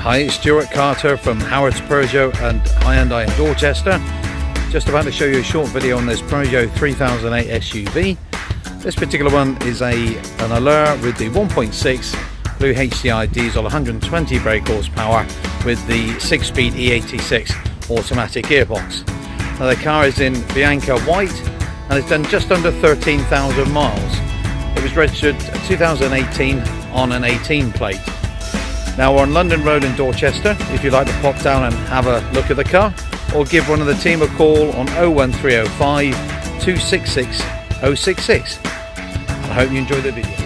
Hi, it's Stuart Carter from Howard's Peugeot and Hyundai in Dorchester. Just about to show you a short video on this Peugeot 3008 SUV. This particular one is an Allure with the 1.6 Blue HDI diesel, 120 brake horsepower with the 6-speed E86 automatic gearbox. Now the car is in Bianca white and it's done just under 13,000 miles. It was registered 2018 on an 18 plate. Now we're on London Road in Dorchester. If you'd like to pop down and have a look at the car, or give one of the team a call on 01305 266 066. I hope you enjoy the video.